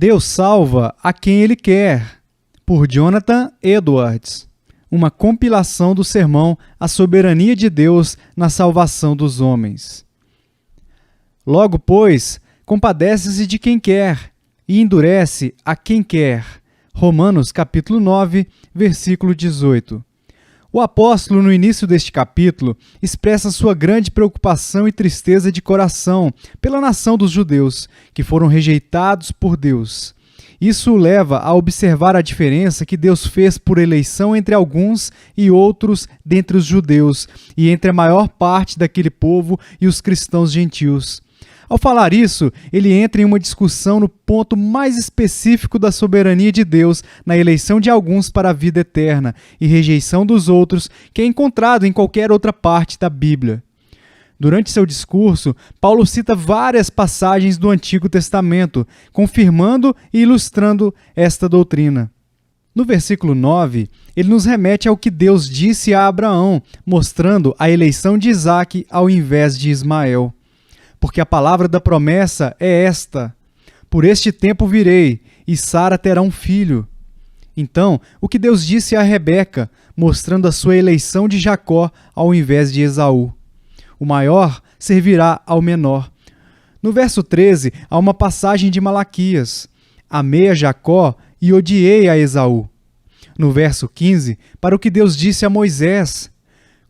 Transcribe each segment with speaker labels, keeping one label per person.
Speaker 1: Deus salva a quem Ele quer, por Jonathan Edwards. Uma compilação do sermão A Soberania de Deus na Salvação dos Homens. Logo, pois, compadece-se de quem quer e endurece a quem quer. Romanos capítulo 9, versículo 18. O apóstolo, no início deste capítulo, expressa sua grande preocupação e tristeza de coração pela nação dos judeus, que foram rejeitados por Deus. Isso o leva a observar a diferença que Deus fez por eleição entre alguns e outros dentre os judeus, e entre a maior parte daquele povo e os cristãos gentios. Ao falar isso, ele entra em uma discussão no ponto mais específico da soberania de Deus na eleição de alguns para a vida eterna e rejeição dos outros, que é encontrado em qualquer outra parte da Bíblia. Durante seu discurso, Paulo cita várias passagens do Antigo Testamento, confirmando e ilustrando esta doutrina. No versículo 9, ele nos remete ao que Deus disse a Abraão, mostrando a eleição de Isaque ao invés de Ismael. Porque a palavra da promessa é esta: por este tempo virei, e Sara terá um filho. Então, o que Deus disse a Rebeca, mostrando a sua eleição de Jacó ao invés de Esaú. O maior servirá ao menor. No verso 13, há uma passagem de Malaquias: amei a Jacó e odiei a Esaú. No verso 15, para o que Deus disse a Moisés: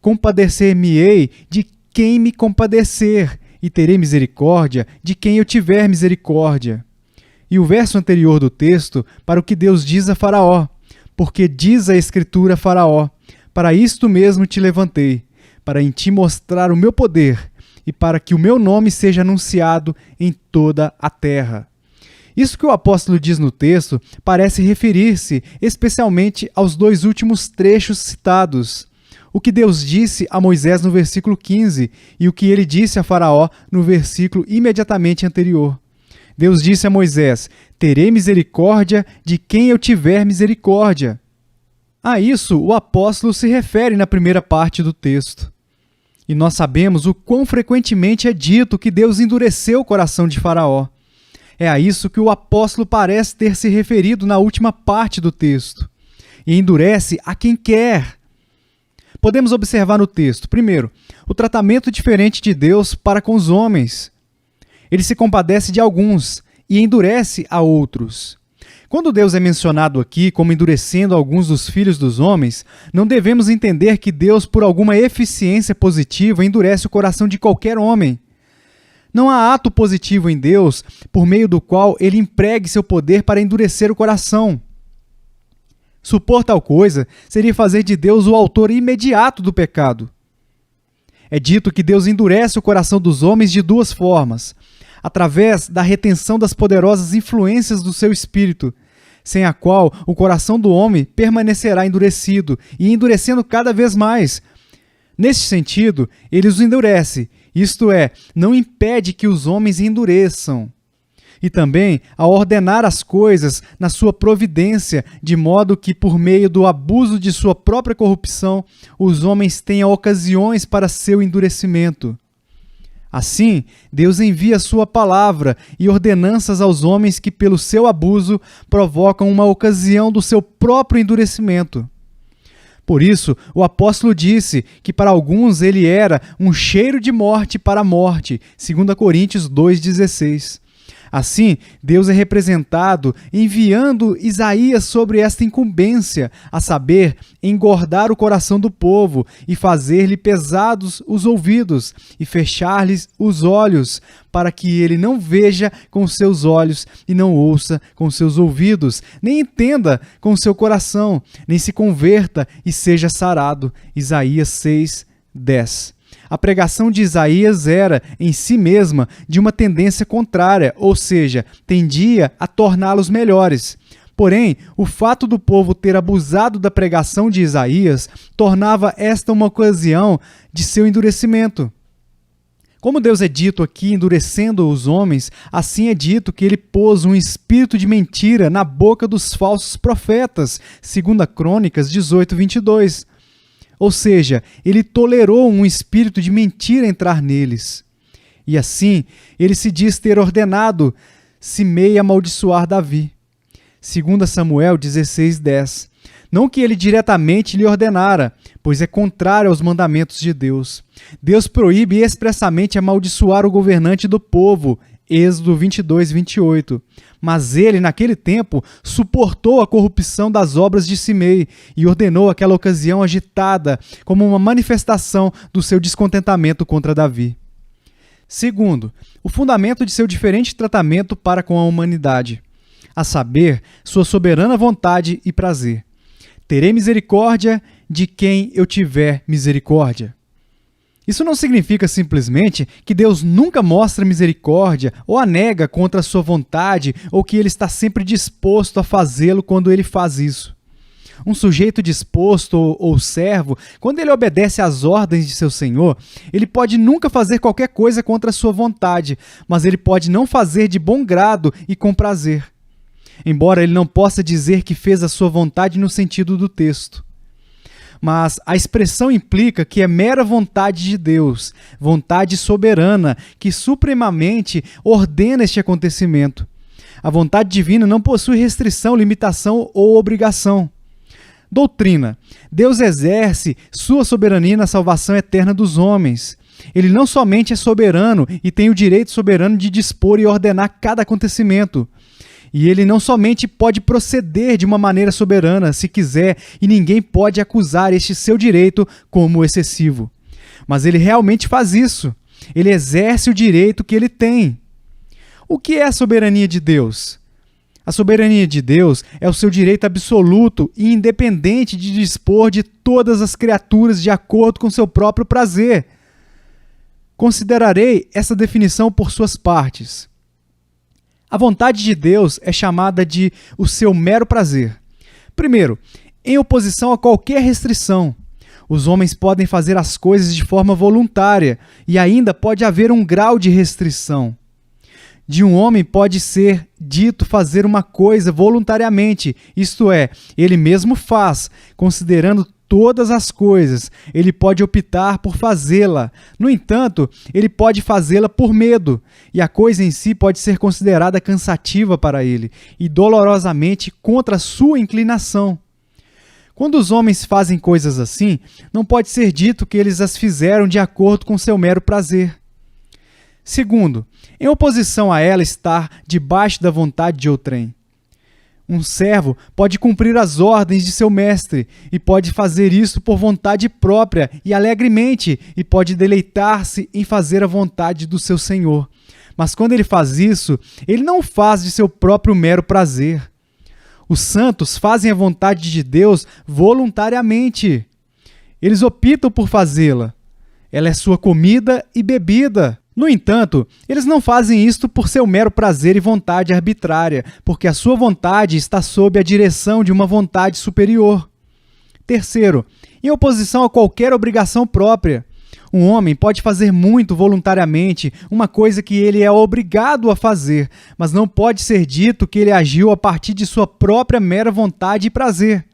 Speaker 1: compadecer-me-ei de quem me compadecer, e terei misericórdia de quem eu tiver misericórdia. E o verso anterior do texto, para o que Deus diz a Faraó: porque diz a Escritura a Faraó, para isto mesmo te levantei, para em ti mostrar o meu poder, e para que o meu nome seja anunciado em toda a terra. Isso que o apóstolo diz no texto parece referir-se especialmente aos dois últimos trechos citados. O que Deus disse a Moisés no versículo 15 e o que ele disse a Faraó no versículo imediatamente anterior. Deus disse a Moisés: terei misericórdia de quem eu tiver misericórdia. A isso o apóstolo se refere na primeira parte do texto. E nós sabemos o quão frequentemente é dito que Deus endureceu o coração de Faraó. É a isso que o apóstolo parece ter se referido na última parte do texto. E endurece a quem quer. Podemos observar no texto, primeiro, o tratamento diferente de Deus para com os homens. Ele se compadece de alguns e endurece a outros. Quando Deus é mencionado aqui como endurecendo alguns dos filhos dos homens, não devemos entender que Deus, por alguma eficiência positiva, endurece o coração de qualquer homem. Não há ato positivo em Deus por meio do qual ele empregue seu poder para endurecer o coração. Supor tal coisa seria fazer de Deus o autor imediato do pecado. É dito que Deus endurece o coração dos homens de duas formas: através da retenção das poderosas influências do seu espírito, sem a qual o coração do homem permanecerá endurecido e endurecendo cada vez mais. Neste sentido, ele os endurece, isto é, não impede que os homens endureçam. E também a ordenar as coisas na sua providência, de modo que, por meio do abuso de sua própria corrupção, os homens tenham ocasiões para seu endurecimento. Assim, Deus envia sua palavra e ordenanças aos homens que, pelo seu abuso, provocam uma ocasião do seu próprio endurecimento. Por isso, o apóstolo disse que para alguns ele era um cheiro de morte para a morte, 2 Coríntios 2,16. Assim, Deus é representado enviando Isaías sobre esta incumbência, a saber, engordar o coração do povo e fazer-lhe pesados os ouvidos e fechar-lhes os olhos, para que ele não veja com seus olhos e não ouça com seus ouvidos, nem entenda com seu coração, nem se converta e seja sarado. Isaías 6:10. A pregação de Isaías era, em si mesma, de uma tendência contrária, ou seja, tendia a torná-los melhores. Porém, o fato do povo ter abusado da pregação de Isaías tornava esta uma ocasião de seu endurecimento. Como Deus é dito aqui endurecendo os homens, assim é dito que ele pôs um espírito de mentira na boca dos falsos profetas, 2 Crônicas 18:22. Ou seja, ele tolerou um espírito de mentira entrar neles. E assim, ele se diz ter ordenado Simei amaldiçoar Davi. 2 Samuel 16:10. Não que ele diretamente lhe ordenara, pois é contrário aos mandamentos de Deus. Deus proíbe expressamente amaldiçoar o governante do povo, Êxodo 22:28. Mas ele, naquele tempo, suportou a corrupção das obras de Simei e ordenou aquela ocasião agitada como uma manifestação do seu descontentamento contra Davi. Segundo, o fundamento de seu diferente tratamento para com a humanidade, a saber, sua soberana vontade e prazer. Terei misericórdia de quem eu tiver misericórdia. Isso não significa simplesmente que Deus nunca mostra misericórdia ou a nega contra a sua vontade ou que ele está sempre disposto a fazê-lo quando ele faz isso. Um sujeito disposto ou servo, quando ele obedece às ordens de seu senhor, ele pode nunca fazer qualquer coisa contra a sua vontade, mas ele pode não fazer de bom grado e com prazer. Embora ele não possa dizer que fez a sua vontade no sentido do texto. Mas a expressão implica que é mera vontade de Deus, vontade soberana, que supremamente ordena este acontecimento. A vontade divina não possui restrição, limitação ou obrigação. Doutrina: Deus exerce sua soberania na salvação eterna dos homens. Ele não somente é soberano e tem o direito soberano de dispor e ordenar cada acontecimento. E ele não somente pode proceder de uma maneira soberana, se quiser, e ninguém pode acusar este seu direito como excessivo. Mas ele realmente faz isso. Ele exerce o direito que ele tem. O que é a soberania de Deus? A soberania de Deus é o seu direito absoluto e independente de dispor de todas as criaturas de acordo com seu próprio prazer. Considerarei essa definição por suas partes. A vontade de Deus é chamada de o seu mero prazer. Primeiro, em oposição a qualquer restrição. Os homens podem fazer as coisas de forma voluntária e ainda pode haver um grau de restrição. De um homem pode ser dito fazer uma coisa voluntariamente, isto é, ele mesmo faz, considerando todas as coisas. Ele pode optar por fazê-la. No entanto, ele pode fazê-la por medo, e a coisa em si pode ser considerada cansativa para ele e dolorosamente contra a sua inclinação. Quando os homens fazem coisas assim, não pode ser dito que eles as fizeram de acordo com seu mero prazer. Segundo, em oposição a ela estar debaixo da vontade de outrem. Um servo pode cumprir as ordens de seu mestre e pode fazer isso por vontade própria e alegremente e pode deleitar-se em fazer a vontade do seu senhor. Mas quando ele faz isso, ele não faz de seu próprio mero prazer. Os santos fazem a vontade de Deus voluntariamente. Eles optam por fazê-la. Ela é sua comida e bebida. No entanto, eles não fazem isto por seu mero prazer e vontade arbitrária, porque a sua vontade está sob a direção de uma vontade superior. Terceiro, em oposição a qualquer obrigação própria. Um homem pode fazer muito voluntariamente, uma coisa que ele é obrigado a fazer, mas não pode ser dito que ele agiu a partir de sua própria mera vontade e prazer.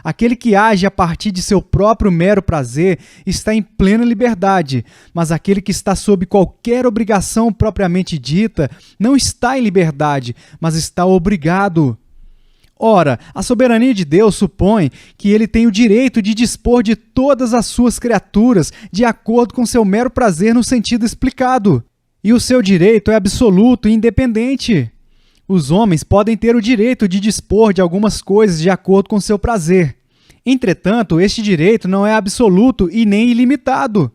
Speaker 1: Aquele que age a partir de seu próprio mero prazer está em plena liberdade, mas aquele que está sob qualquer obrigação propriamente dita não está em liberdade, mas está obrigado. Ora, a soberania de Deus supõe que ele tem o direito de dispor de todas as suas criaturas de acordo com seu mero prazer no sentido explicado. E o seu direito é absoluto e independente. Os homens podem ter o direito de dispor de algumas coisas de acordo com seu prazer. Entretanto, este direito não é absoluto e nem ilimitado.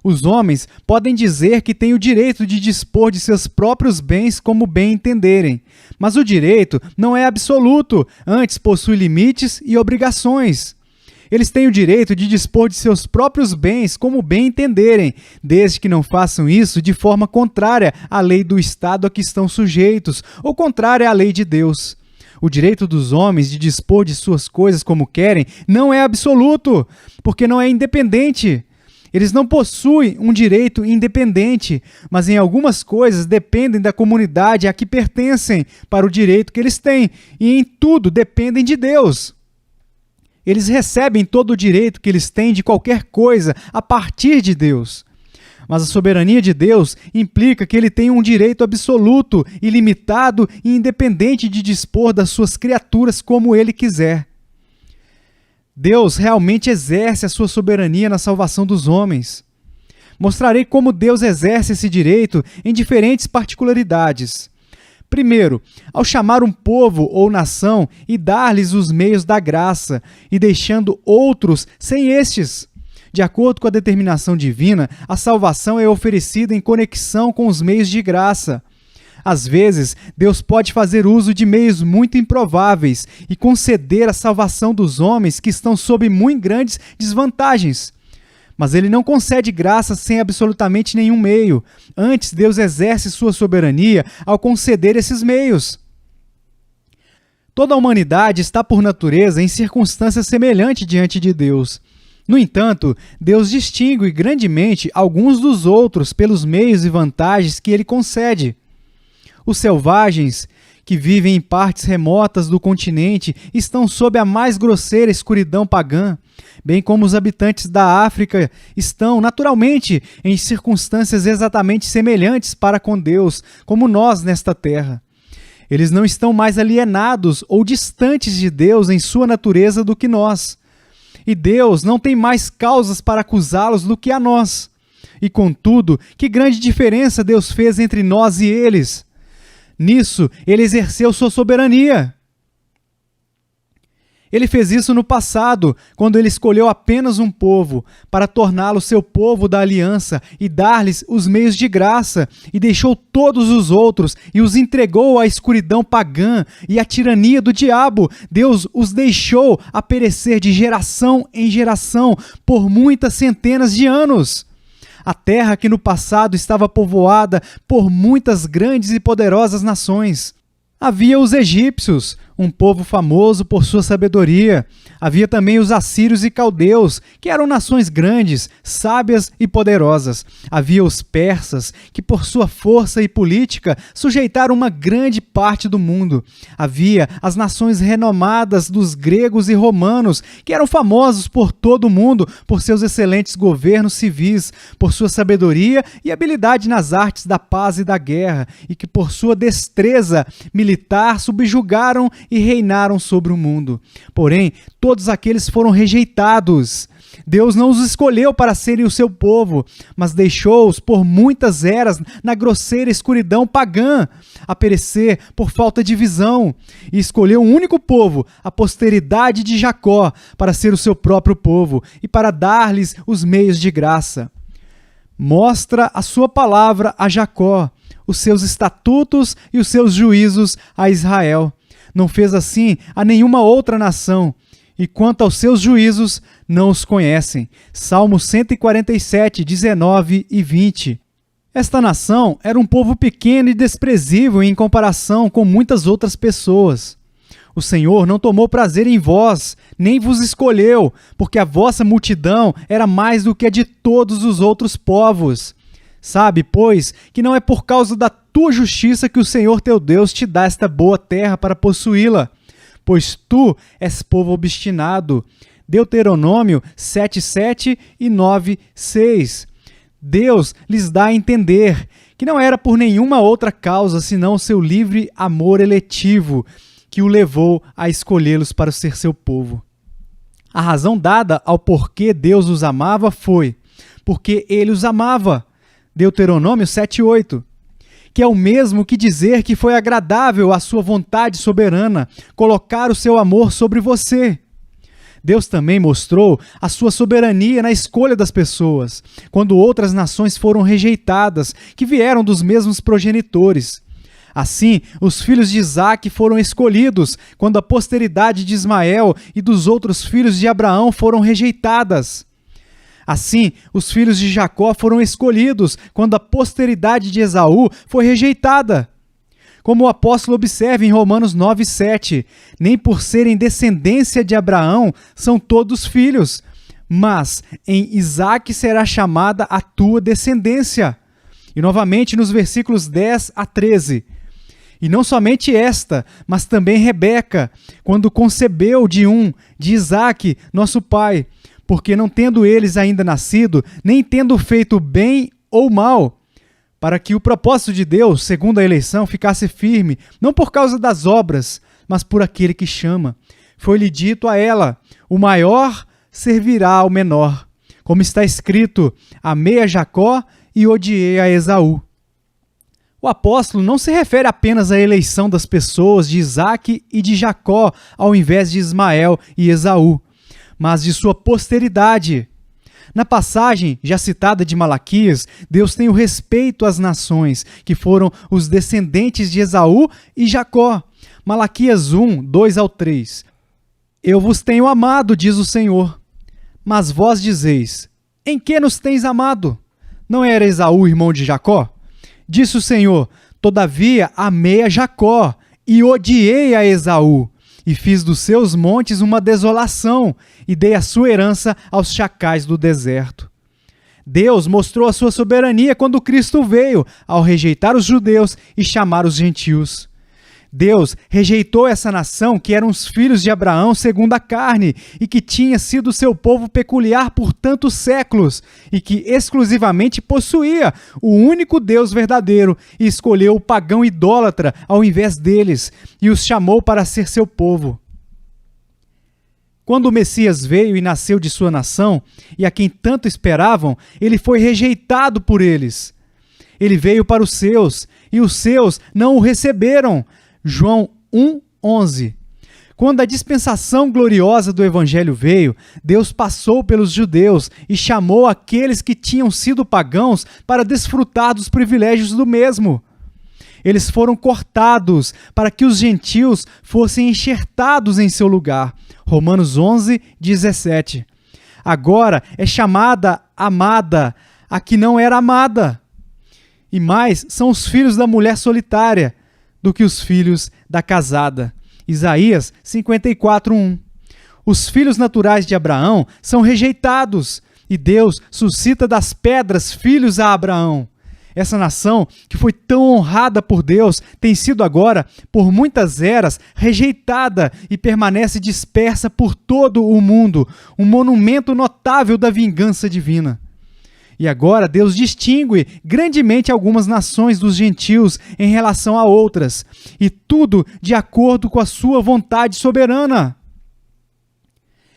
Speaker 1: Os homens podem dizer que têm o direito de dispor de seus próprios bens como bem entenderem, mas o direito não é absoluto, antes possui limites e obrigações. Eles têm o direito de dispor de seus próprios bens como bem entenderem, desde que não façam isso de forma contrária à lei do Estado a que estão sujeitos, ou contrária à lei de Deus. O direito dos homens de dispor de suas coisas como querem não é absoluto, porque não é independente. Eles não possuem um direito independente, mas em algumas coisas dependem da comunidade a que pertencem para o direito que eles têm, e em tudo dependem de Deus. Eles recebem todo o direito que eles têm de qualquer coisa a partir de Deus. Mas a soberania de Deus implica que ele tem um direito absoluto, ilimitado e independente de dispor das suas criaturas como ele quiser. Deus realmente exerce a sua soberania na salvação dos homens. Mostrarei como Deus exerce esse direito em diferentes particularidades. Primeiro, ao chamar um povo ou nação e dar-lhes os meios da graça, e deixando outros sem estes. De acordo com a determinação divina, a salvação é oferecida em conexão com os meios de graça. Às vezes, Deus pode fazer uso de meios muito improváveis e conceder a salvação dos homens que estão sob muito grandes desvantagens. Mas ele não concede graça sem absolutamente nenhum meio. Antes, Deus exerce sua soberania ao conceder esses meios. Toda a humanidade está por natureza em circunstâncias semelhantes diante de Deus. No entanto, Deus distingue grandemente alguns dos outros pelos meios e vantagens que ele concede. Os selvagens, que vivem em partes remotas do continente, estão sob a mais grosseira escuridão pagã, bem como os habitantes da África estão, naturalmente, em circunstâncias exatamente semelhantes para com Deus, como nós nesta terra. Eles não estão mais alienados ou distantes de Deus em sua natureza do que nós. E Deus não tem mais causas para acusá-los do que a nós. E, contudo, que grande diferença Deus fez entre nós e eles! Nisso, ele exerceu sua soberania. Ele fez isso no passado, quando ele escolheu apenas um povo, para torná-lo seu povo da aliança e dar-lhes os meios de graça, e deixou todos os outros e os entregou à escuridão pagã e à tirania do diabo. Deus os deixou a perecer de geração em geração por muitas centenas de anos. A terra que no passado estava povoada por muitas grandes e poderosas nações. Havia os egípcios, um povo famoso por sua sabedoria. Havia também os assírios e caldeus, que eram nações grandes, sábias e poderosas. Havia os persas, que por sua força e política sujeitaram uma grande parte do mundo. Havia as nações renomadas dos gregos e romanos, que eram famosos por todo o mundo por seus excelentes governos civis, por sua sabedoria e habilidade nas artes da paz e da guerra, e que por sua destreza militar subjugaram e reinaram sobre o mundo. Porém, todos aqueles foram rejeitados. Deus não os escolheu para serem o seu povo, mas deixou-os por muitas eras na grosseira escuridão pagã, a perecer por falta de visão, e escolheu um único povo, a posteridade de Jacó, para ser o seu próprio povo e para dar-lhes os meios de graça. Mostra a sua palavra a Jacó, os seus estatutos e os seus juízos a Israel. Não fez assim a nenhuma outra nação, e quanto aos seus juízos, não os conhecem. Salmo 147, 19 e 20. Esta nação era um povo pequeno e desprezível em comparação com muitas outras pessoas. O Senhor não tomou prazer em vós, nem vos escolheu, porque a vossa multidão era mais do que a de todos os outros povos. Sabe, pois, que não é por causa da tua justiça que o Senhor teu Deus te dá esta boa terra para possuí-la, pois tu és povo obstinado. Deuteronômio 7:7 e 9:6. Deus lhes dá a entender que não era por nenhuma outra causa senão o seu livre amor eletivo que o levou a escolhê-los para ser seu povo. A razão dada ao porquê Deus os amava foi porque ele os amava. Deuteronômio 7:8, que é o mesmo que dizer que foi agradável à sua vontade soberana colocar o seu amor sobre você. Deus também mostrou a sua soberania na escolha das pessoas, quando outras nações foram rejeitadas, que vieram dos mesmos progenitores. Assim, os filhos de Isaque foram escolhidos, quando a posteridade de Ismael e dos outros filhos de Abraão foram rejeitadas. Assim, os filhos de Jacó foram escolhidos quando a posteridade de Esaú foi rejeitada. Como o apóstolo observa em Romanos 9:7, nem por serem descendência de Abraão são todos filhos, mas em Isaque será chamada a tua descendência. E novamente nos versículos 10 a 13. E não somente esta, mas também Rebeca, quando concebeu de Isaque, nosso pai, porque não tendo eles ainda nascido, nem tendo feito bem ou mal, para que o propósito de Deus, segundo a eleição, ficasse firme, não por causa das obras, mas por aquele que chama. Foi-lhe dito a ela: o maior servirá ao menor. Como está escrito: amei a Jacó e odiei a Esaú. O apóstolo não se refere apenas à eleição das pessoas de Isaque e de Jacó, ao invés de Ismael e Esaú, mas de sua posteridade. Na passagem já citada de Malaquias, Deus tem o respeito às nações, que foram os descendentes de Esaú e Jacó. Malaquias 1, 2-3. Eu vos tenho amado, diz o Senhor. Mas vós dizeis: em que nos tens amado? Não era Esaú irmão de Jacó? Disse o Senhor: todavia amei a Jacó e odiei a Esaú, e fiz dos seus montes uma desolação, e dei a sua herança aos chacais do deserto. Deus mostrou a sua soberania quando Cristo veio, ao rejeitar os judeus e chamar os gentios. Deus rejeitou essa nação que eram os filhos de Abraão segundo a carne e que tinha sido seu povo peculiar por tantos séculos e que exclusivamente possuía o único Deus verdadeiro, e escolheu o pagão idólatra ao invés deles e os chamou para ser seu povo. Quando o Messias veio e nasceu de sua nação, e a quem tanto esperavam, ele foi rejeitado por eles. Ele veio para os seus, e os seus não o receberam. João 1:11. Quando a dispensação gloriosa do Evangelho veio, Deus passou pelos judeus e chamou aqueles que tinham sido pagãos para desfrutar dos privilégios do mesmo. Eles foram cortados para que os gentios fossem enxertados em seu lugar. Romanos 11:17. Agora é chamada amada a que não era amada. E mais são os filhos da mulher solitária do que os filhos da casada. Isaías 54:1. Os filhos naturais de Abraão são rejeitados, e Deus suscita das pedras filhos a Abraão. Essa nação, que foi tão honrada por Deus, tem sido agora, por muitas eras, rejeitada e permanece dispersa por todo o mundo, um monumento notável da vingança divina. E agora Deus distingue grandemente algumas nações dos gentios em relação a outras, e tudo de acordo com a sua vontade soberana.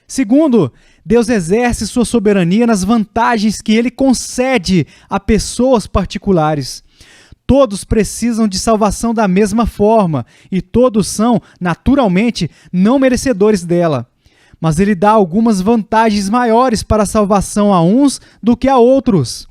Speaker 1: Segundo, Deus exerce sua soberania nas vantagens que ele concede a pessoas particulares. Todos precisam de salvação da mesma forma, e todos são, naturalmente, não merecedores dela. Mas ele dá algumas vantagens maiores para a salvação a uns do que a outros.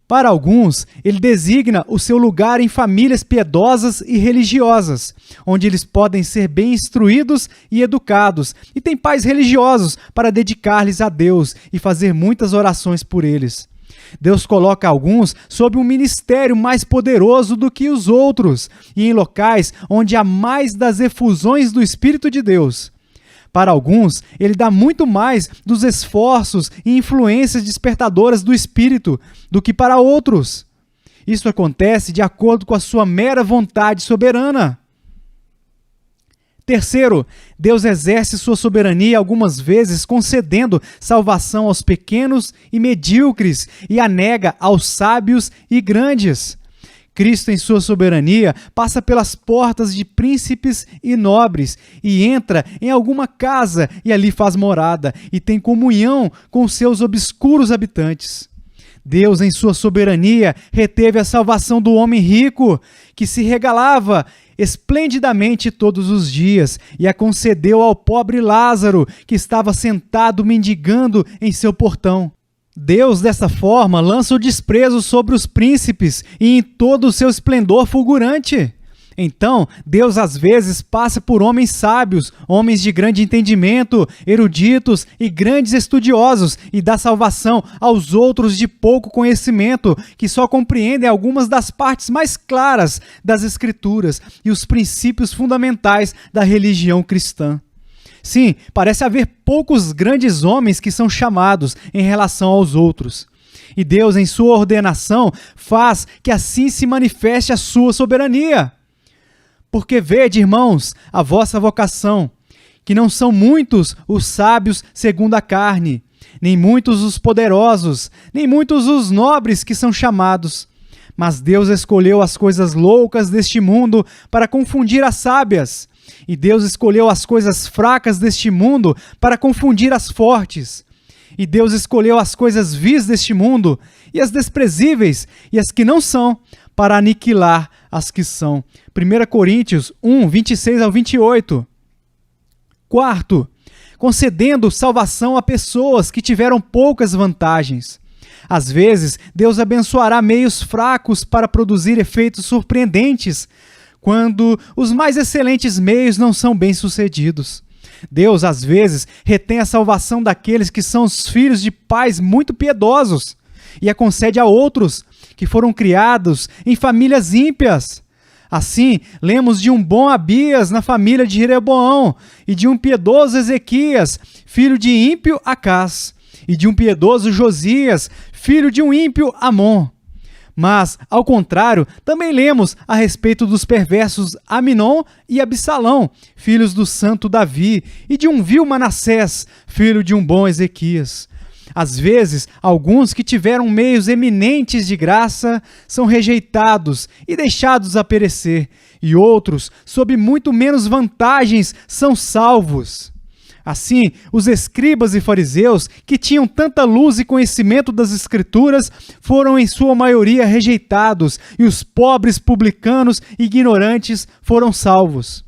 Speaker 1: Para alguns, ele designa o seu lugar em famílias piedosas e religiosas, onde eles podem ser bem instruídos e educados, e têm pais religiosos para dedicar-lhes a Deus e fazer muitas orações por eles. Deus coloca alguns sob um ministério mais poderoso do que os outros, e em locais onde há mais das efusões do Espírito de Deus. Para alguns, ele dá muito mais dos esforços e influências despertadoras do Espírito do que para outros. Isso acontece de acordo com a sua mera vontade soberana. Terceiro, Deus exerce sua soberania algumas vezes concedendo salvação aos pequenos e medíocres e a nega aos sábios e grandes. Cristo, em sua soberania, passa pelas portas de príncipes e nobres e entra em alguma casa e ali faz morada e tem comunhão com seus obscuros habitantes. Deus, em sua soberania, reteve a salvação do homem rico, que se regalava esplendidamente todos os dias, e a concedeu ao pobre Lázaro, que estava sentado mendigando em seu portão. Deus, dessa forma, lança o desprezo sobre os príncipes e em todo o seu esplendor fulgurante. Então, Deus às vezes passa por homens sábios, homens de grande entendimento, eruditos e grandes estudiosos, e dá salvação aos outros de pouco conhecimento, que só compreendem algumas das partes mais claras das Escrituras e os princípios fundamentais da religião cristã. Sim, parece haver poucos grandes homens que são chamados em relação aos outros. E Deus, em sua ordenação, faz que assim se manifeste a sua soberania. Porque vede, irmãos, a vossa vocação, que não são muitos os sábios segundo a carne, nem muitos os poderosos, nem muitos os nobres que são chamados. Mas Deus escolheu as coisas loucas deste mundo para confundir as sábias, e Deus escolheu as coisas fracas deste mundo para confundir as fortes. E Deus escolheu as coisas vis deste mundo, e as desprezíveis, e as que não são, para aniquilar as que são. 1 Coríntios 1, 26 ao 28. Quarto, concedendo salvação a pessoas que tiveram poucas vantagens. Às vezes, Deus abençoará meios fracos para produzir efeitos surpreendentes, quando os mais excelentes meios não são bem-sucedidos. Deus, às vezes, retém a salvação daqueles que são os filhos de pais muito piedosos e a concede a outros que foram criados em famílias ímpias. Assim, lemos de um bom Abias na família de Jeroboão e de um piedoso Ezequias, filho de ímpio Acás, e de um piedoso Josias, filho de um ímpio Amon. Mas, ao contrário, também lemos a respeito dos perversos Aminon e Absalão, filhos do santo Davi, e de um vil Manassés, filho de um bom Ezequias. Às vezes, alguns que tiveram meios eminentes de graça são rejeitados e deixados a perecer, e outros, sob muito menos vantagens, são salvos. Assim, os escribas e fariseus, que tinham tanta luz e conhecimento das Escrituras, foram em sua maioria rejeitados, e os pobres publicanos ignorantes foram salvos.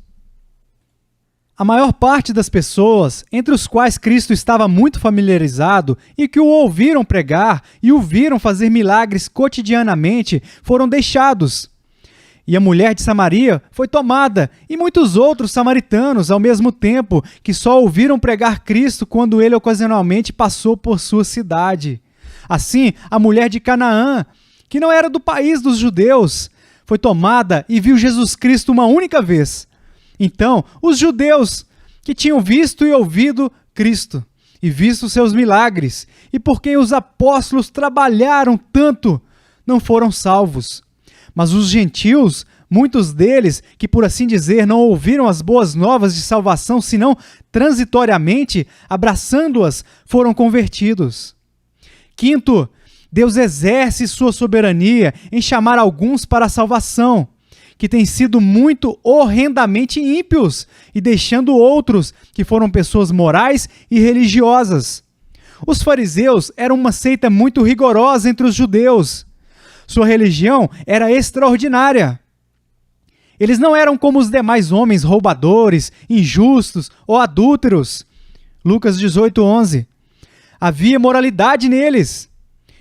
Speaker 1: A maior parte das pessoas, entre os quais Cristo estava muito familiarizado e que o ouviram pregar e o viram fazer milagres cotidianamente, foram deixados. E a mulher de Samaria foi tomada, e muitos outros samaritanos, ao mesmo tempo, que só ouviram pregar Cristo quando ele ocasionalmente passou por sua cidade. Assim, a mulher de Canaã, que não era do país dos judeus, foi tomada e viu Jesus Cristo uma única vez. Então, os judeus que tinham visto e ouvido Cristo, e visto seus milagres, e por quem os apóstolos trabalharam tanto, não foram salvos. Mas os gentios, muitos deles, que por assim dizer não ouviram as boas novas de salvação, senão transitoriamente, abraçando-as, foram convertidos. Quinto, Deus exerce sua soberania em chamar alguns para a salvação, que têm sido muito horrendamente ímpios, e deixando outros que foram pessoas morais e religiosas. Os fariseus eram uma seita muito rigorosa entre os judeus. Sua religião era extraordinária. Eles não eram como os demais homens roubadores, injustos ou adúlteros. Lucas 18:11. Havia moralidade neles.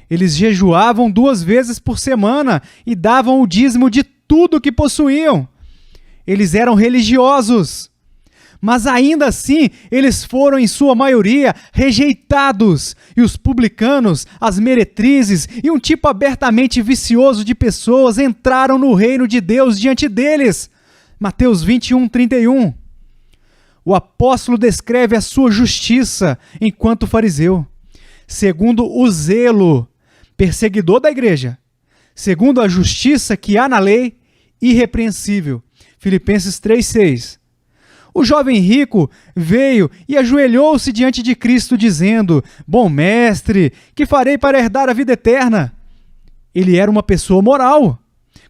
Speaker 1: Eles jejuavam 2 vezes por semana e davam o dízimo de tudo o que possuíam. Eles eram religiosos. Mas ainda assim, eles foram, em sua maioria, rejeitados. E os publicanos, as meretrizes e um tipo abertamente vicioso de pessoas entraram no reino de Deus diante deles. Mateus 21:31. O apóstolo descreve a sua justiça enquanto fariseu. Segundo o zelo, perseguidor da igreja. Segundo a justiça que há na lei, irrepreensível. Filipenses 3:6. O jovem rico veio e ajoelhou-se diante de Cristo, dizendo: Bom mestre, que farei para herdar a vida eterna? Ele era uma pessoa moral.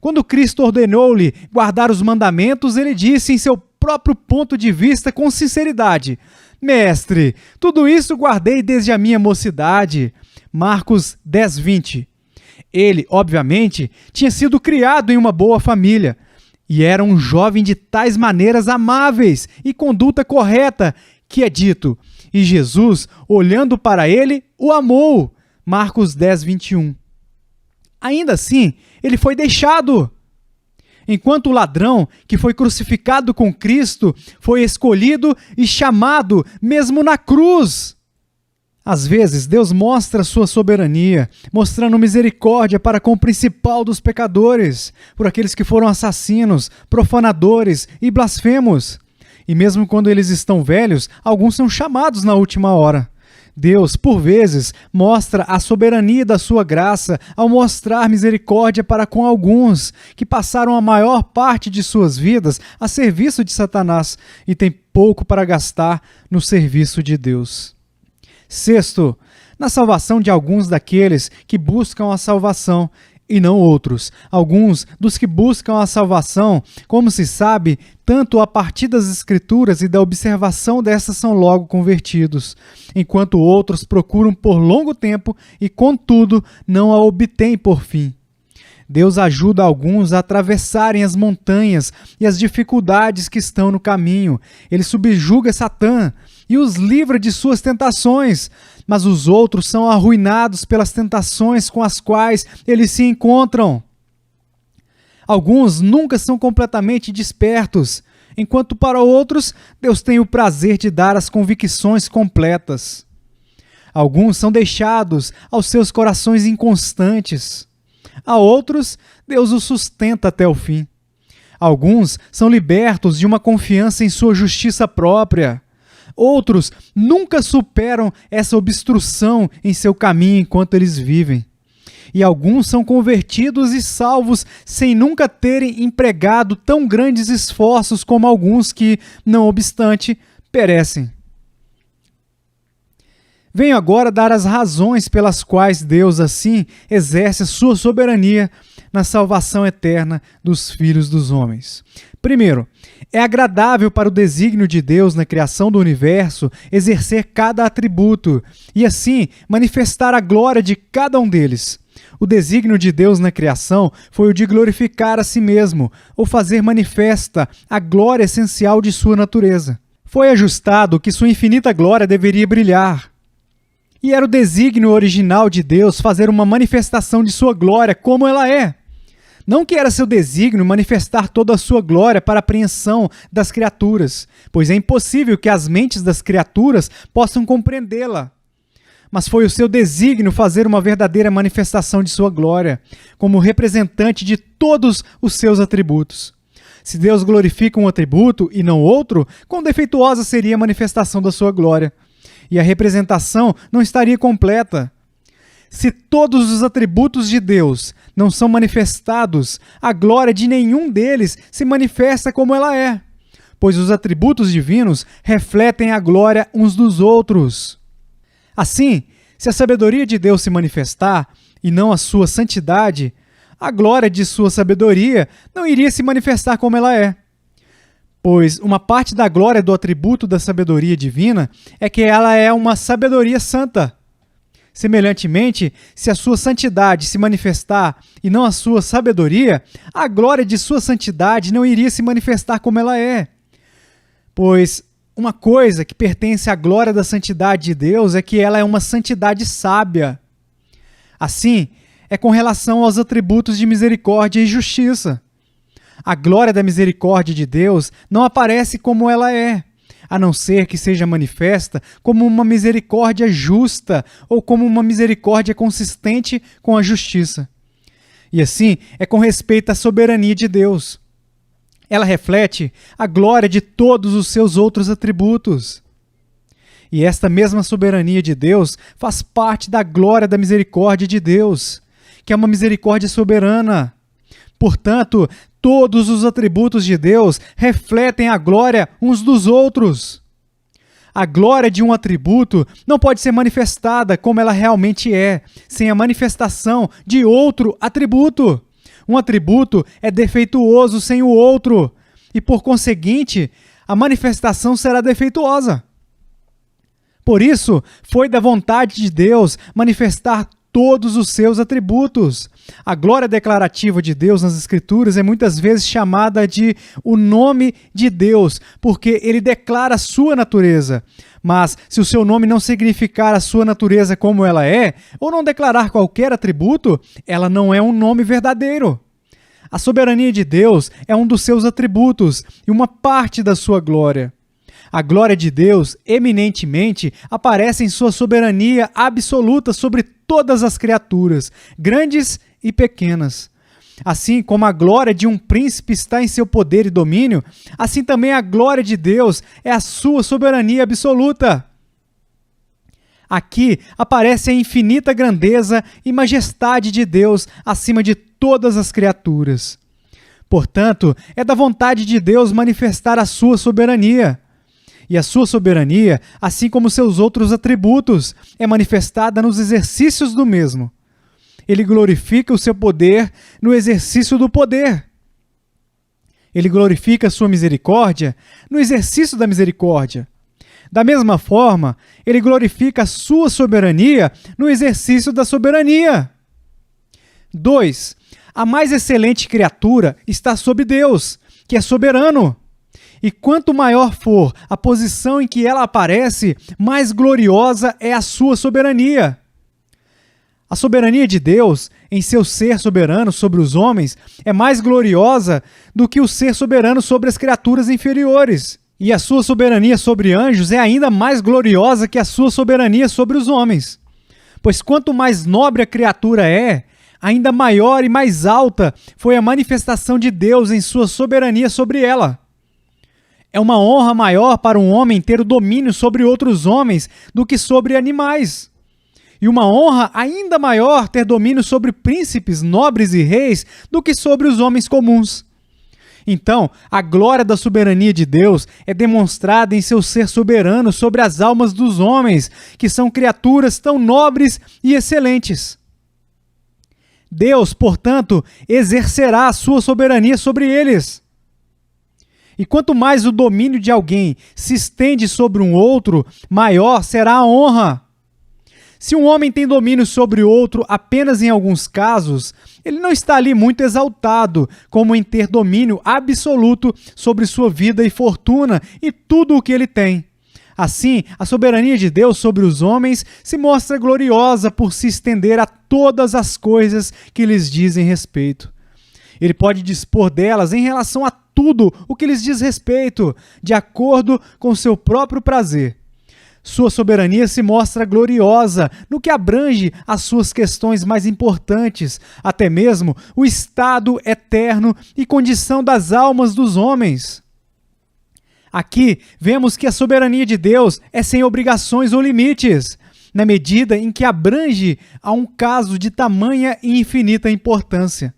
Speaker 1: Quando Cristo ordenou-lhe guardar os mandamentos, ele disse em seu próprio ponto de vista com sinceridade: Mestre, tudo isso guardei desde a minha mocidade. Marcos 10:20. Ele, obviamente, tinha sido criado em uma boa família, e era um jovem de tais maneiras amáveis e conduta correta, que é dito, e Jesus, olhando para ele, o amou. Marcos 10:21. Ainda assim, ele foi deixado. Enquanto o ladrão, que foi crucificado com Cristo, foi escolhido e chamado, mesmo na cruz. Às vezes, Deus mostra sua soberania, mostrando misericórdia para com o principal dos pecadores, por aqueles que foram assassinos, profanadores e blasfemos. E mesmo quando eles estão velhos, alguns são chamados na última hora. Deus, por vezes, mostra a soberania da sua graça ao mostrar misericórdia para com alguns que passaram a maior parte de suas vidas a serviço de Satanás e têm pouco para gastar no serviço de Deus. Sexto, na salvação de alguns daqueles que buscam a salvação e não outros. Alguns dos que buscam a salvação, como se sabe, tanto a partir das Escrituras e da observação dessas são logo convertidos, enquanto outros procuram por longo tempo e, contudo, não a obtêm por fim. Deus ajuda alguns a atravessarem as montanhas e as dificuldades que estão no caminho. Ele subjuga Satã e os livra de suas tentações, mas os outros são arruinados pelas tentações com as quais eles se encontram. Alguns nunca são completamente despertos, enquanto para outros Deus tem o prazer de dar as convicções completas. Alguns são deixados aos seus corações inconstantes. A outros, Deus os sustenta até o fim. Alguns são libertos de uma confiança em sua justiça própria. Outros nunca superam essa obstrução em seu caminho enquanto eles vivem. E alguns são convertidos e salvos sem nunca terem empregado tão grandes esforços como alguns que, não obstante, perecem. Venho agora dar as razões pelas quais Deus, assim, exerce a sua soberania na salvação eterna dos filhos dos homens. Primeiro, é agradável para o desígnio de Deus na criação do universo exercer cada atributo e, assim, manifestar a glória de cada um deles. O desígnio de Deus na criação foi o de glorificar a si mesmo, ou fazer manifesta a glória essencial de sua natureza. Foi ajustado que sua infinita glória deveria brilhar. E era o desígnio original de Deus fazer uma manifestação de sua glória como ela é. Não que era seu desígnio manifestar toda a sua glória para a apreensão das criaturas, pois é impossível que as mentes das criaturas possam compreendê-la. Mas foi o seu desígnio fazer uma verdadeira manifestação de sua glória, como representante de todos os seus atributos. Se Deus glorifica um atributo e não outro, quão defeituosa seria a manifestação da sua glória? E a representação não estaria completa. Se todos os atributos de Deus não são manifestados, a glória de nenhum deles se manifesta como ela é, pois os atributos divinos refletem a glória uns dos outros. Assim, se a sabedoria de Deus se manifestar e não a sua santidade, a glória de sua sabedoria não iria se manifestar como ela é. Pois uma parte da glória do atributo da sabedoria divina é que ela é uma sabedoria santa. Semelhantemente, se a sua santidade se manifestar e não a sua sabedoria, a glória de sua santidade não iria se manifestar como ela é. Pois uma coisa que pertence à glória da santidade de Deus é que ela é uma santidade sábia. Assim, é com relação aos atributos de misericórdia e justiça. A glória da misericórdia de Deus não aparece como ela é, a não ser que seja manifesta como uma misericórdia justa ou como uma misericórdia consistente com a justiça. E assim é com respeito à soberania de Deus. Ela reflete a glória de todos os seus outros atributos. E esta mesma soberania de Deus faz parte da glória da misericórdia de Deus, que é uma misericórdia soberana. Portanto, todos os atributos de Deus refletem a glória uns dos outros. A glória de um atributo não pode ser manifestada como ela realmente é, sem a manifestação de outro atributo. Um atributo é defeituoso sem o outro, e por conseguinte, a manifestação será defeituosa. Por isso, foi da vontade de Deus manifestar todos os seus atributos. A glória declarativa de Deus nas Escrituras é muitas vezes chamada de o nome de Deus, porque ele declara a sua natureza. Mas se o seu nome não significar a sua natureza como ela é, ou não declarar qualquer atributo, ela não é um nome verdadeiro. A soberania de Deus é um dos seus atributos e uma parte da sua glória. A glória de Deus, eminentemente, aparece em sua soberania absoluta sobre todas as criaturas, grandes e pequenas. Assim como a glória de um príncipe está em seu poder e domínio, assim também a glória de Deus é a sua soberania absoluta. Aqui aparece a infinita grandeza e majestade de Deus acima de todas as criaturas. Portanto, é da vontade de Deus manifestar a sua soberania. E a sua soberania, assim como seus outros atributos, é manifestada nos exercícios do mesmo. Ele glorifica o seu poder no exercício do poder. Ele glorifica a sua misericórdia no exercício da misericórdia. Da mesma forma, ele glorifica a sua soberania no exercício da soberania. 2. A mais excelente criatura está sob Deus, que é soberano. E quanto maior for a posição em que ela aparece, mais gloriosa é a sua soberania. A soberania de Deus, em seu ser soberano sobre os homens, é mais gloriosa do que o ser soberano sobre as criaturas inferiores. E a sua soberania sobre anjos é ainda mais gloriosa que a sua soberania sobre os homens. Pois quanto mais nobre a criatura é, ainda maior e mais alta foi a manifestação de Deus em sua soberania sobre ela. É uma honra maior para um homem ter o domínio sobre outros homens do que sobre animais. E uma honra ainda maior ter domínio sobre príncipes, nobres e reis do que sobre os homens comuns. Então, a glória da soberania de Deus é demonstrada em seu ser soberano sobre as almas dos homens, que são criaturas tão nobres e excelentes. Deus, portanto, exercerá a sua soberania sobre eles. E quanto mais o domínio de alguém se estende sobre um outro, maior será a honra. Se um homem tem domínio sobre outro apenas em alguns casos, ele não está ali muito exaltado, como em ter domínio absoluto sobre sua vida e fortuna e tudo o que ele tem. Assim, a soberania de Deus sobre os homens se mostra gloriosa por se estender a todas as coisas que lhes dizem respeito. Ele pode dispor delas em relação a tudo o que lhes diz respeito, de acordo com seu próprio prazer. Sua soberania se mostra gloriosa no que abrange as suas questões mais importantes, até mesmo o estado eterno e condição das almas dos homens. Aqui vemos que a soberania de Deus é sem obrigações ou limites, na medida em que abrange a um caso de tamanha e infinita importância.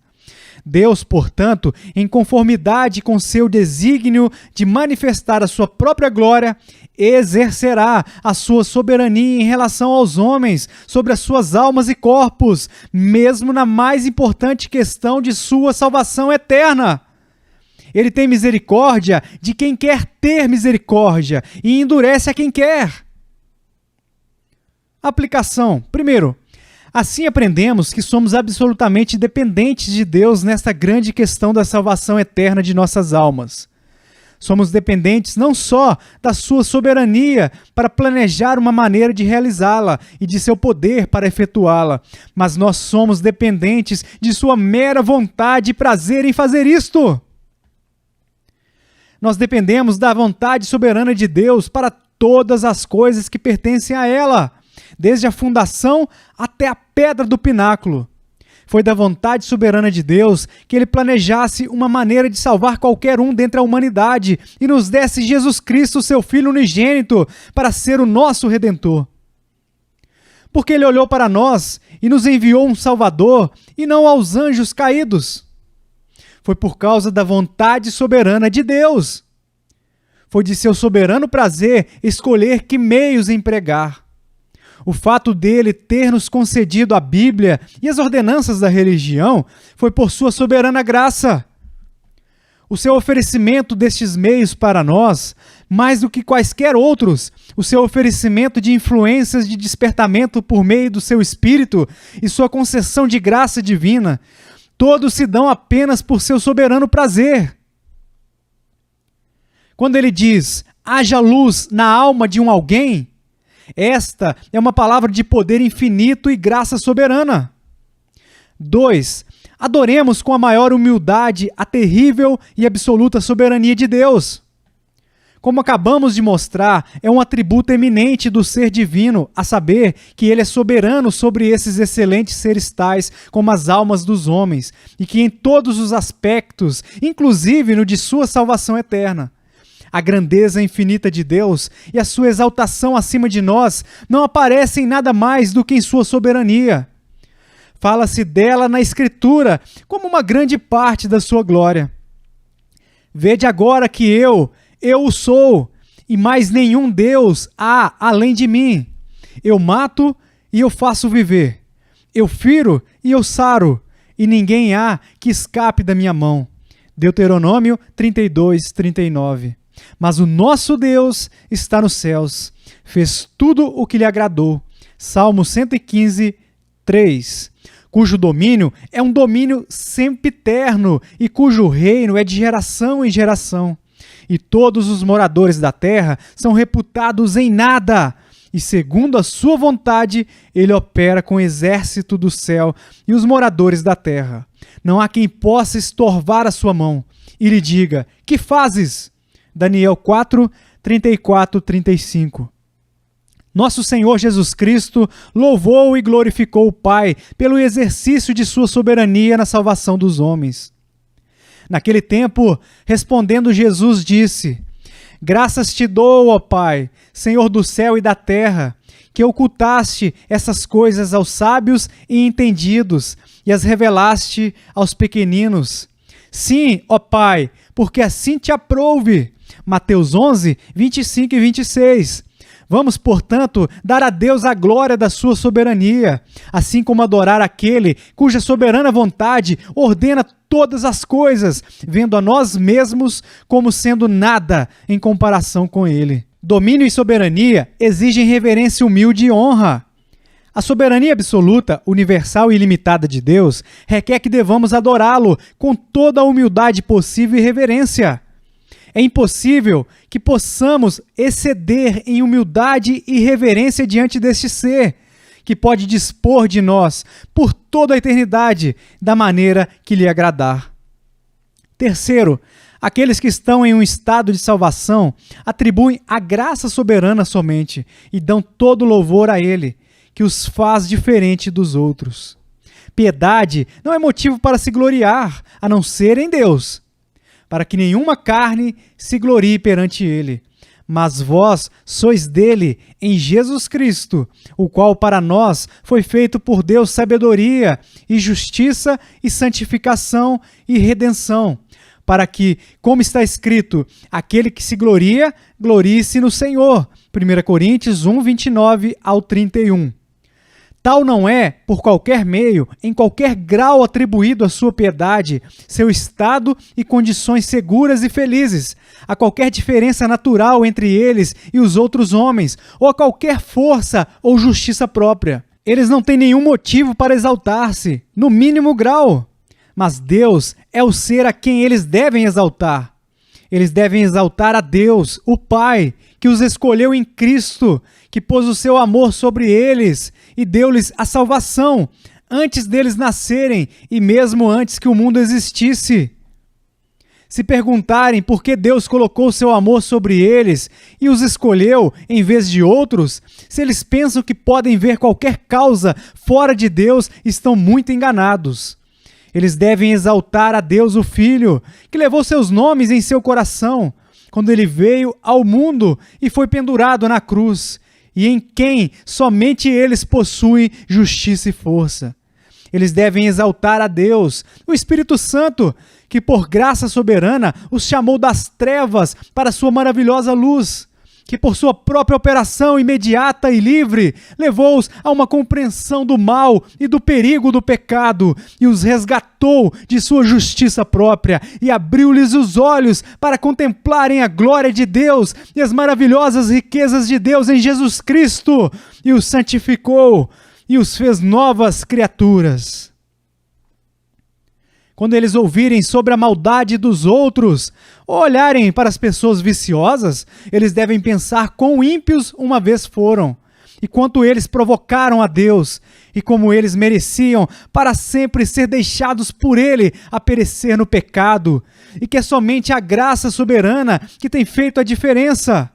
Speaker 1: Deus, portanto, em conformidade com seu desígnio de manifestar a sua própria glória, exercerá a sua soberania em relação aos homens, sobre as suas almas e corpos, mesmo na mais importante questão de sua salvação eterna. Ele tem misericórdia de quem quer ter misericórdia e endurece a quem quer. Aplicação. Primeiro, assim aprendemos que somos absolutamente dependentes de Deus nesta grande questão da salvação eterna de nossas almas. Somos dependentes não só da sua soberania para planejar uma maneira de realizá-la e de seu poder para efetuá-la, mas nós somos dependentes de sua mera vontade e prazer em fazer isto. Nós dependemos da vontade soberana de Deus para todas as coisas que pertencem a ela, desde a fundação até a pedra do pináculo. Foi da vontade soberana de Deus que ele planejasse uma maneira de salvar qualquer um dentre a humanidade e nos desse Jesus Cristo, seu Filho unigênito, para ser o nosso Redentor. Porque ele olhou para nós e nos enviou um Salvador e não aos anjos caídos. Foi por causa da vontade soberana de Deus. Foi de seu soberano prazer escolher que meios empregar. O fato dele ter nos concedido a Bíblia e as ordenanças da religião foi por sua soberana graça. O seu oferecimento destes meios para nós, mais do que quaisquer outros, o seu oferecimento de influências de despertamento por meio do seu Espírito e sua concessão de graça divina, todos se dão apenas por seu soberano prazer. Quando ele diz, haja luz na alma de um alguém, esta é uma palavra de poder infinito e graça soberana. 2. Adoremos com a maior humildade a terrível e absoluta soberania de Deus. Como acabamos de mostrar, é um atributo eminente do ser divino, a saber que ele é soberano sobre esses excelentes seres tais como as almas dos homens, e que em todos os aspectos, inclusive no de sua salvação eterna, a grandeza infinita de Deus e a sua exaltação acima de nós não aparecem nada mais do que em sua soberania. Fala-se dela na Escritura como uma grande parte da sua glória. Vede agora que eu o sou, e mais nenhum Deus há além de mim. Eu mato e eu faço viver. Eu firo e eu saro, e ninguém há que escape da minha mão. Deuteronômio 32, 39. Mas o nosso Deus está nos céus, fez tudo o que lhe agradou. Salmo 115, 3. Cujo domínio é um domínio sempiterno e cujo reino é de geração em geração. E todos os moradores da terra são reputados em nada. E segundo a sua vontade, ele opera com o exército do céu e os moradores da terra. Não há quem possa estorvar a sua mão e lhe diga: que fazes? Daniel 4, 34, 35. Nosso Senhor Jesus Cristo louvou e glorificou o Pai pelo exercício de sua soberania na salvação dos homens. Naquele tempo, respondendo Jesus, disse: graças te dou, ó Pai, Senhor do céu e da terra, que ocultaste essas coisas aos sábios e entendidos e as revelaste aos pequeninos. Sim, ó Pai, porque assim te aprouve. Mateus 11, 25 e 26. Vamos, portanto, dar a Deus a glória da sua soberania, assim como adorar aquele cuja soberana vontade ordena todas as coisas, vendo a nós mesmos como sendo nada em comparação com ele. Domínio e soberania exigem reverência humilde e honra. A soberania absoluta, universal e ilimitada de Deus requer que devamos adorá-lo com toda a humildade possível e reverência. É impossível que possamos exceder em humildade e reverência diante deste ser, que pode dispor de nós por toda a eternidade da maneira que lhe agradar. Terceiro, aqueles que estão em um estado de salvação atribuem a graça soberana somente e dão todo louvor a ele, que os faz diferente dos outros. Piedade não é motivo para se gloriar, a não ser em Deus, para que nenhuma carne se glorie perante ele. Mas vós sois dele em Jesus Cristo, o qual para nós foi feito por Deus sabedoria e justiça e santificação e redenção, para que, como está escrito, aquele que se gloria, glorie-se no Senhor. 1 Coríntios 1, 29 ao 31. Tal não é, por qualquer meio, em qualquer grau atribuído à sua piedade, seu estado e condições seguras e felizes, a qualquer diferença natural entre eles e os outros homens, ou a qualquer força ou justiça própria. Eles não têm nenhum motivo para exaltar-se, no mínimo grau. Mas Deus é o ser a quem eles devem exaltar. Eles devem exaltar a Deus, o Pai, que os escolheu em Cristo, que pôs o seu amor sobre eles e deu-lhes a salvação antes deles nascerem e mesmo antes que o mundo existisse. Se perguntarem por que Deus colocou o seu amor sobre eles e os escolheu em vez de outros, se eles pensam que podem ver qualquer causa fora de Deus, estão muito enganados. Eles devem exaltar a Deus o Filho, que levou seus nomes em seu coração, quando ele veio ao mundo e foi pendurado na cruz, e em quem somente eles possuem justiça e força. Eles devem exaltar a Deus, o Espírito Santo, que por graça soberana os chamou das trevas para a sua maravilhosa luz, que por sua própria operação imediata e livre levou-os a uma compreensão do mal e do perigo do pecado e os resgatou de sua justiça própria e abriu-lhes os olhos para contemplarem a glória de Deus e as maravilhosas riquezas de Deus em Jesus Cristo e os santificou e os fez novas criaturas. Quando eles ouvirem sobre a maldade dos outros, ou olharem para as pessoas viciosas, eles devem pensar quão ímpios uma vez foram, e quanto eles provocaram a Deus, e como eles mereciam para sempre ser deixados por Ele a perecer no pecado, e que é somente a graça soberana que tem feito a diferença.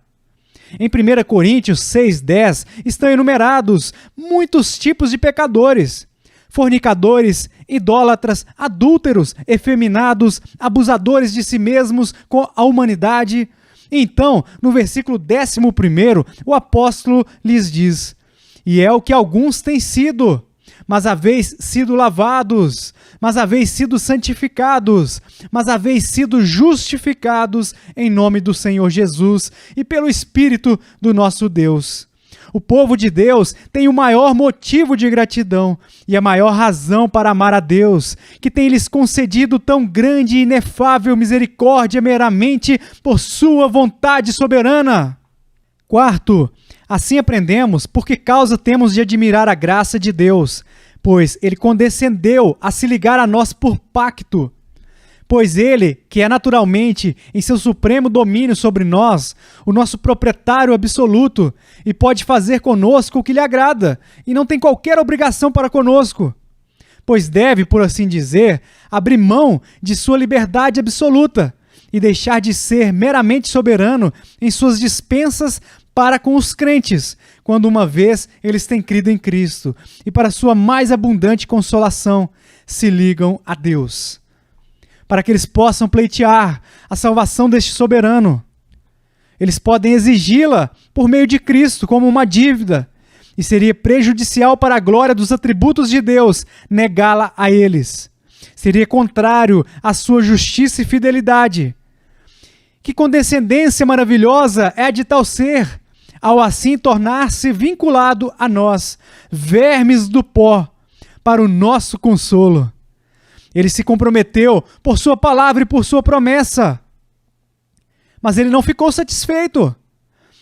Speaker 1: Em 1 Coríntios 6,10 estão enumerados muitos tipos de pecadores: fornicadores, idólatras, adúlteros, efeminados, abusadores de si mesmos com a humanidade. Então, no versículo 11, o apóstolo lhes diz: e é o que alguns têm sido, mas haveis sido lavados, mas haveis sido santificados, mas haveis sido justificados em nome do Senhor Jesus e pelo Espírito do nosso Deus. O povo de Deus tem o maior motivo de gratidão e a maior razão para amar a Deus, que tem lhes concedido tão grande e inefável misericórdia meramente por sua vontade soberana. Quarto, assim aprendemos por que causa temos de admirar a graça de Deus, pois ele condescendeu a se ligar a nós por pacto. Pois ele, que é naturalmente, em seu supremo domínio sobre nós, o nosso proprietário absoluto, e pode fazer conosco o que lhe agrada, e não tem qualquer obrigação para conosco, pois deve, por assim dizer, abrir mão de sua liberdade absoluta e deixar de ser meramente soberano em suas dispensas para com os crentes, quando uma vez eles têm crido em Cristo, e para sua mais abundante consolação se ligam a Deus, para que eles possam pleitear a salvação deste soberano. Eles podem exigi-la por meio de Cristo como uma dívida, e seria prejudicial para a glória dos atributos de Deus negá-la a eles. Seria contrário à sua justiça e fidelidade. Que condescendência maravilhosa é a de tal ser, ao assim tornar-se vinculado a nós, vermes do pó, para o nosso consolo. Ele se comprometeu por sua palavra e por sua promessa. Mas ele não ficou satisfeito.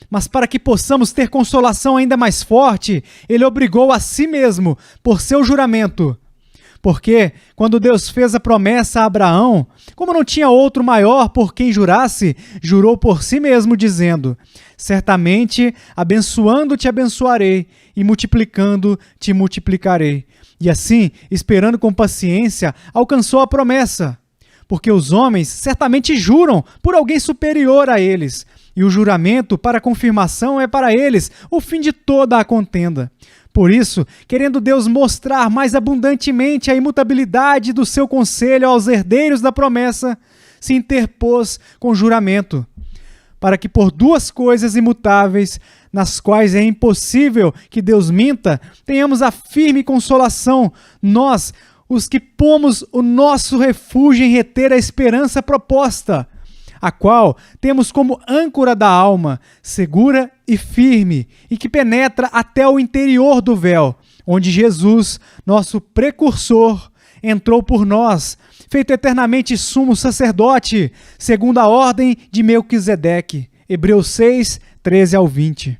Speaker 1: Mas para que possamos ter consolação ainda mais forte, ele obrigou a si mesmo por seu juramento. Porque, quando Deus fez a promessa a Abraão, como não tinha outro maior por quem jurasse, jurou por si mesmo, dizendo: certamente, abençoando-te abençoarei, e multiplicando te multiplicarei. E assim, esperando com paciência, alcançou a promessa. Porque os homens certamente juram por alguém superior a eles, e o juramento para confirmação é para eles o fim de toda a contenda. Por isso, querendo Deus mostrar mais abundantemente a imutabilidade do seu conselho aos herdeiros da promessa, se interpôs com juramento, para que por duas coisas imutáveis, nas quais é impossível que Deus minta, tenhamos a firme consolação, nós, os que pomos o nosso refúgio em reter a esperança proposta, a qual temos como âncora da alma, segura e firme, e que penetra até o interior do véu, onde Jesus, nosso precursor, entrou por nós, feito eternamente sumo sacerdote, segundo a ordem de Melquisedeque. Hebreus 6, 13 ao 20.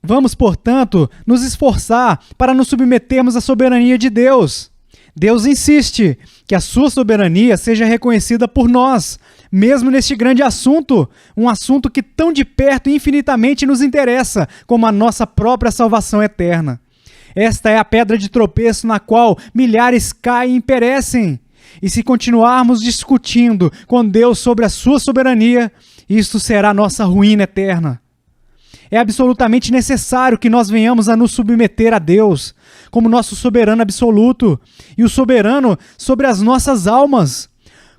Speaker 1: Vamos, portanto, nos esforçar para nos submetermos à soberania de Deus. Deus insiste que a sua soberania seja reconhecida por nós, mesmo neste grande assunto, um assunto que tão de perto e infinitamente nos interessa, como a nossa própria salvação eterna. Esta é a pedra de tropeço na qual milhares caem e perecem. E se continuarmos discutindo com Deus sobre a sua soberania, isto será nossa ruína eterna. É absolutamente necessário que nós venhamos a nos submeter a Deus, como nosso soberano absoluto, e o soberano sobre as nossas almas,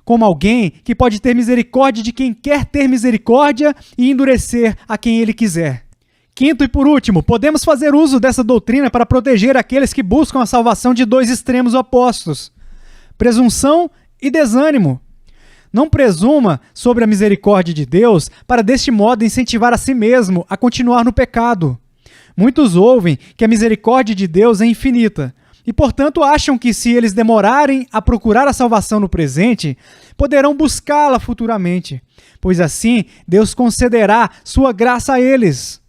Speaker 1: como alguém que pode ter misericórdia de quem quer ter misericórdia e endurecer a quem ele quiser. Quinto e por último, podemos fazer uso dessa doutrina para proteger aqueles que buscam a salvação de dois extremos opostos: presunção e desânimo. Não presuma sobre a misericórdia de Deus para deste modo incentivar a si mesmo a continuar no pecado. Muitos ouvem que a misericórdia de Deus é infinita e, portanto, acham que se eles demorarem a procurar a salvação no presente, poderão buscá-la futuramente, pois assim Deus concederá sua graça a eles.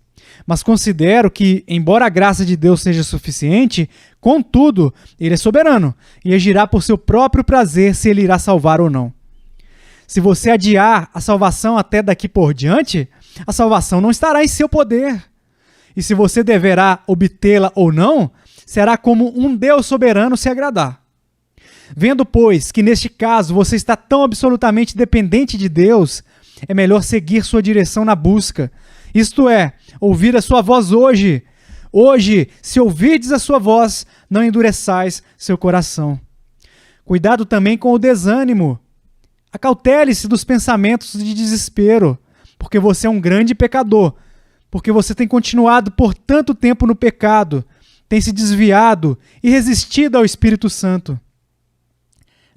Speaker 1: Mas considero que, embora a graça de Deus seja suficiente, contudo, ele é soberano e agirá por seu próprio prazer se ele irá salvar ou não. Se você adiar a salvação até daqui por diante, a salvação não estará em seu poder. E se você deverá obtê-la ou não, será como um Deus soberano se agradar. Vendo, pois, que neste caso você está tão absolutamente dependente de Deus, é melhor seguir sua direção na busca. Isto é, ouvir a sua voz hoje. Hoje, se ouvirdes a sua voz, não endureçais seu coração. Cuidado também com o desânimo. Acautele-se dos pensamentos de desespero, porque você é um grande pecador, porque você tem continuado por tanto tempo no pecado, tem se desviado e resistido ao Espírito Santo.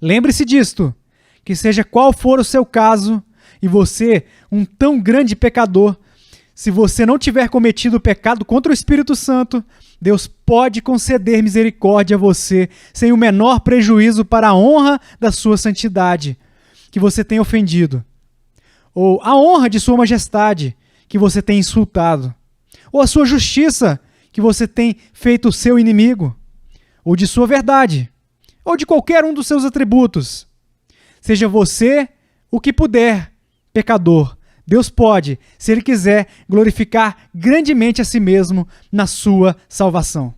Speaker 1: Lembre-se disto, que seja qual for o seu caso, e você, um tão grande pecador, se você não tiver cometido pecado contra o Espírito Santo, Deus pode conceder misericórdia a você sem o menor prejuízo para a honra da sua santidade que você tem ofendido, ou a honra de sua majestade que você tem insultado, ou a sua justiça que você tem feito o seu inimigo, ou de sua verdade, ou de qualquer um dos seus atributos. Seja você o que puder, pecador, Deus pode, se Ele quiser, glorificar grandemente a si mesmo na sua salvação.